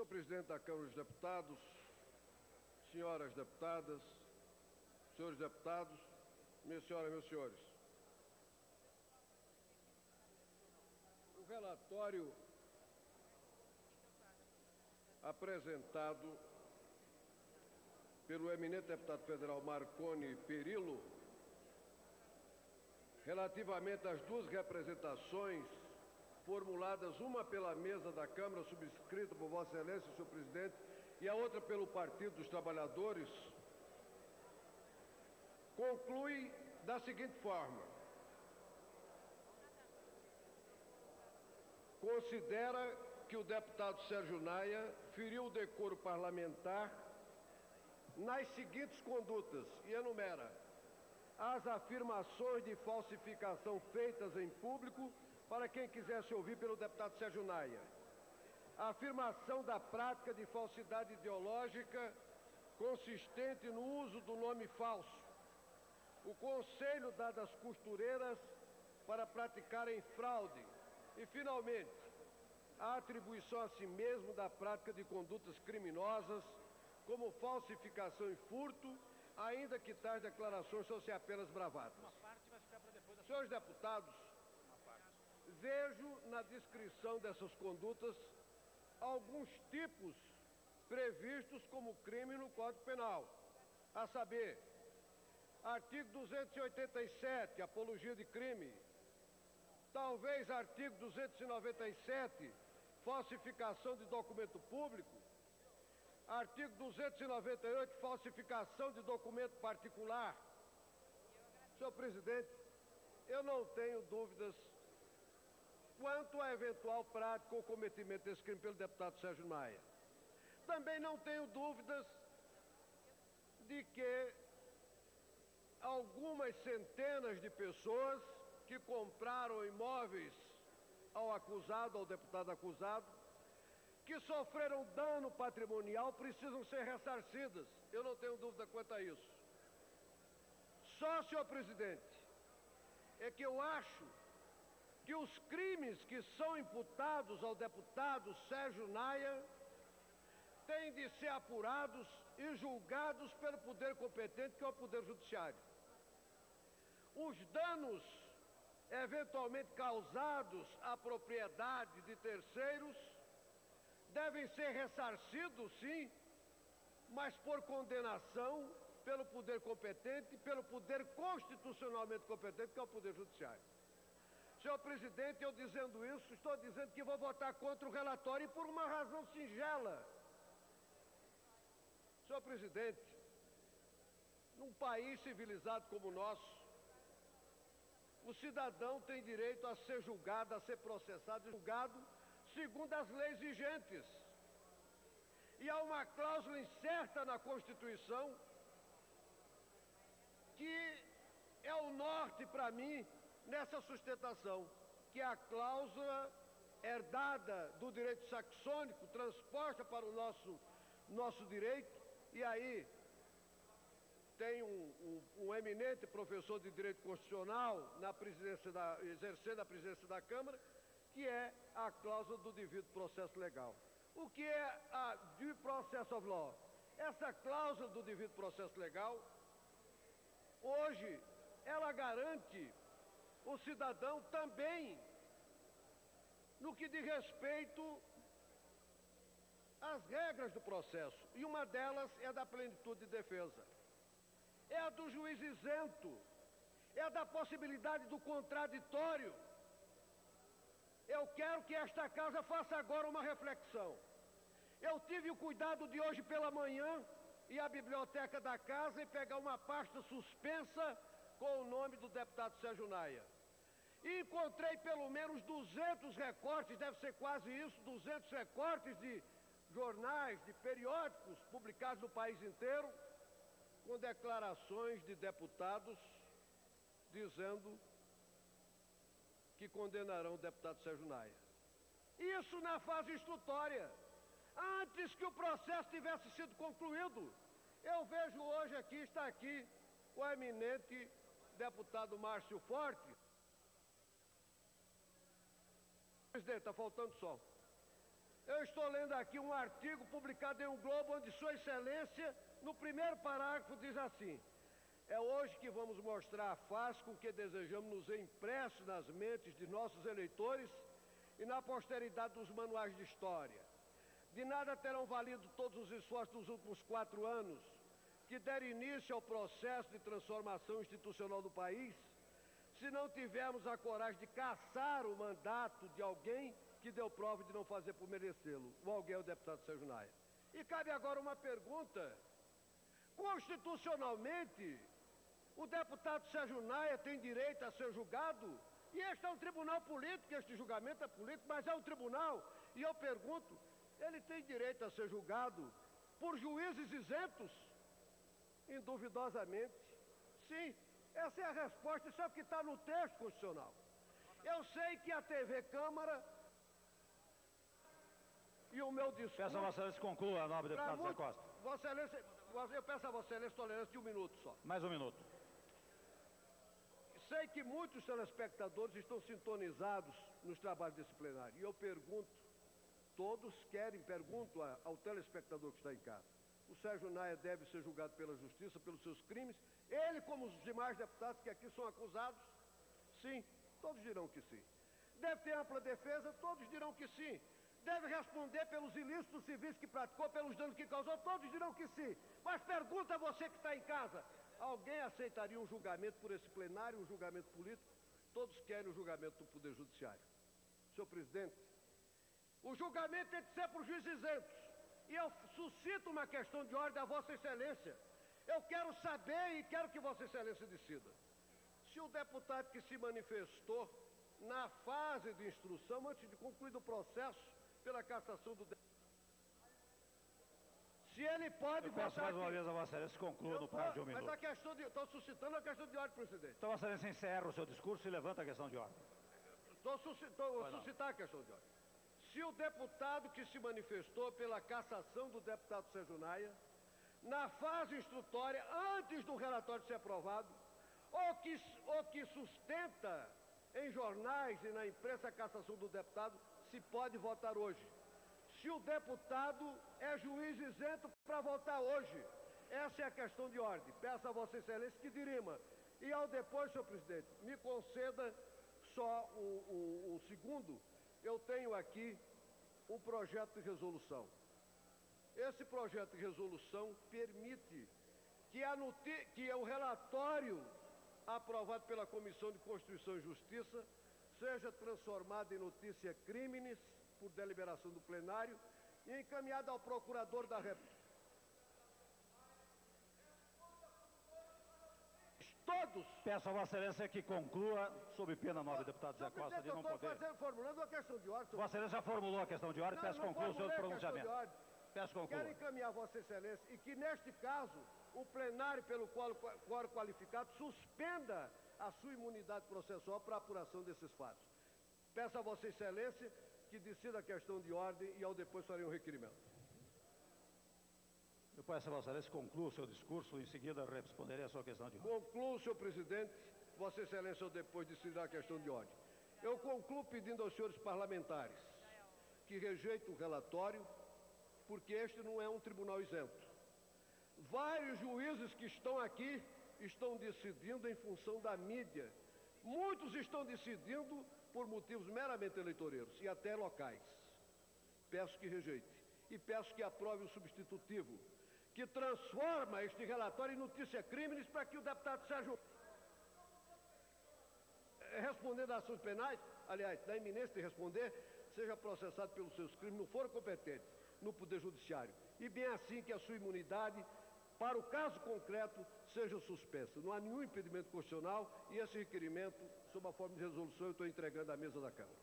Senhor presidente da Câmara dos Deputados, senhoras deputadas, senhores deputados, minhas senhoras e meus senhores. O relatório apresentado pelo eminente deputado federal Marconi Perillo, relativamente às duas representações formuladas, uma pela mesa da Câmara, subscrita por Vossa Excelência, senhor presidente, e a outra pelo Partido dos Trabalhadores, conclui da seguinte forma: considera que o deputado Sérgio Naia feriu o decoro parlamentar nas seguintes condutas, e enumera as afirmações de falsificação feitas em público, para quem quisesse ouvir, pelo deputado Sérgio Naia. A afirmação da prática de falsidade ideológica consistente no uso do nome falso. O conselho dado às costureiras para praticarem fraude. E, finalmente, a atribuição a si mesmo da prática de condutas criminosas, como falsificação e furto, ainda que tais declarações são apenas bravatas. Senhores deputados, vejo na descrição dessas condutas alguns tipos previstos como crime no Código Penal, a saber, artigo 287, apologia de crime, talvez artigo 297, falsificação de documento público, artigo 298, falsificação de documento particular. Senhor presidente, eu não tenho dúvidas quanto à eventual prática ou cometimento desse crime pelo deputado Sérgio Naia. Também não tenho dúvidas de que algumas centenas de pessoas que compraram imóveis ao acusado, ao deputado acusado, que sofreram dano patrimonial, precisam ser ressarcidas. Eu não tenho dúvida quanto a isso. Só, senhor presidente, é que eu acho que os crimes que são imputados ao deputado Sérgio Naia têm de ser apurados e julgados pelo poder competente, que é o Poder Judiciário. Os danos eventualmente causados à propriedade de terceiros devem ser ressarcidos, sim, mas por condenação pelo poder competente e pelo poder constitucionalmente competente, que é o Poder Judiciário. Senhor presidente, eu dizendo isso, estou dizendo que vou votar contra o relatório, e por uma razão singela. Senhor presidente, num país civilizado como o nosso, o cidadão tem direito a ser julgado, a ser processado e julgado segundo as leis vigentes. E há uma cláusula incerta na Constituição que é o norte para mim nessa sustentação, que é a cláusula herdada do direito saxônico, transposta para o nosso direito. E aí tem um eminente professor de direito constitucional exercendo a presidência da Câmara, que é a cláusula do devido processo legal. O que é a due process of law? Essa cláusula do devido processo legal, hoje, ela garante o cidadão também no que diz respeito às regras do processo, e uma delas é a da plenitude de defesa, é a do juiz isento, é a da possibilidade do contraditório. Eu quero que esta casa faça agora uma reflexão. Eu tive o cuidado de hoje pela manhã ir à biblioteca da casa e pegar uma pasta suspensa com o nome do deputado Sérgio Naia. E encontrei pelo menos 200 recortes, deve ser quase isso, 200 recortes de jornais, de periódicos publicados no país inteiro, com declarações de deputados dizendo que condenarão o deputado Sérgio Naia. Isso na fase instrutória, antes que o processo tivesse sido concluído. Eu vejo hoje aqui, está aqui, o eminente deputado Márcio Forte. Presidente, está faltando som. Eu estou lendo aqui um artigo publicado em um Globo, onde Sua Excelência, no primeiro parágrafo, diz assim: é hoje que vamos mostrar a face com que desejamos nos ver impressos nas mentes de nossos eleitores e na posteridade dos manuais de história. De nada terão valido todos os esforços dos últimos 4 anos, que deram início ao processo de transformação institucional do país, se não tivermos a coragem de caçar o mandato de alguém que deu prova de não fazer por merecê-lo. O alguém é o deputado Sérgio Naia. E cabe agora uma pergunta. Constitucionalmente, o deputado Sérgio Naia tem direito a ser julgado? E este é um tribunal político, este julgamento é político, mas é um tribunal. E eu pergunto, ele tem direito a ser julgado por juízes isentos? Induvidosamente, sim. Essa é a resposta, isso é o que está no texto constitucional. Eu sei que a TV Câmara e o meu discurso... Peço a Vossa Excelência conclua, nobre deputado Zé Costa. Vossa Excelência, eu peço a Vossa Excelência tolerância de 1 minuto só. Mais 1 minuto. Sei que muitos telespectadores estão sintonizados nos trabalhos desse plenário. E eu pergunto, todos querem, pergunto ao telespectador que está em casa. O Sérgio Naia deve ser julgado pela justiça, pelos seus crimes. Ele, como os demais deputados que aqui são acusados, sim, todos dirão que sim. Deve ter ampla defesa, todos dirão que sim. Deve responder pelos ilícitos civis que praticou, pelos danos que causou, todos dirão que sim. Mas pergunta a você que está em casa, alguém aceitaria um julgamento por esse plenário, um julgamento político? Todos querem o julgamento do Poder Judiciário. Senhor presidente, o julgamento tem que ser por juízes isentos. E eu suscito uma questão de ordem a Vossa Excelência. Eu quero saber e quero que Vossa Excelência decida. Se o deputado que se manifestou na fase de instrução, antes de concluir o processo pela cassação do deputado, se ele pode votar... Peço mais uma vez a Vossa Excelência conclua no prazo de 1 minuto. Mas a questão de... Estou suscitando a questão de ordem, presidente. Então, Vossa Excelência encerra o seu discurso e levanta a questão de ordem. Vou suscitar a questão de ordem. Se o deputado que se manifestou pela cassação do deputado Sérgio Naia, na fase instrutória, antes do relatório ser aprovado, ou que sustenta em jornais e na imprensa a cassação do deputado, se pode votar hoje. Se o deputado é juiz isento para votar hoje. Essa é a questão de ordem. Peço a Vossa Excelência que dirima. E ao depois, senhor presidente, me conceda só o segundo. Eu tenho aqui um projeto de resolução. Esse projeto de resolução permite que o relatório aprovado pela Comissão de Constituição e Justiça seja transformado em notícia crimes por deliberação do plenário e encaminhado ao Procurador da República. Todos. Peço a Vossa Excelência que conclua, sob pena, nobre deputado Zé Costa, de não poder... Eu estou formulando uma questão de ordem. Vossa Excelência já formulou a questão de ordem, peço que conclua o seu pronunciamento. Peço que conclua. Quero encaminhar a Vossa Excelência e que, neste caso, o plenário, pelo quórum qualificado, suspenda a sua imunidade processual para a apuração desses fatos. Peço a Vossa Excelência que decida a questão de ordem e, ao depois, farei um requerimento. Eu peço a Vossa Excelência que conclua o seu discurso, em seguida responderei a sua questão de ordem. Concluo, senhor presidente. Vossa Excelência, ao depois, decidirá a questão de ordem. Eu concluo pedindo aos senhores parlamentares que rejeitem o relatório, porque este não é um tribunal isento. Vários juízes que estão aqui estão decidindo em função da mídia. Muitos estão decidindo por motivos meramente eleitoreiros e até locais. Peço que rejeite. E peço que aprove o substitutivo, que transforma este relatório em notícia crimes para que o deputado Sérgio, respondendo a ações penais, aliás, na iminência de responder, seja processado pelos seus crimes, não for competente no Poder Judiciário. E bem assim que a sua imunidade, para o caso concreto, seja suspensa. Não há nenhum impedimento constitucional e esse requerimento, sob a forma de resolução, eu estou entregando à mesa da Câmara.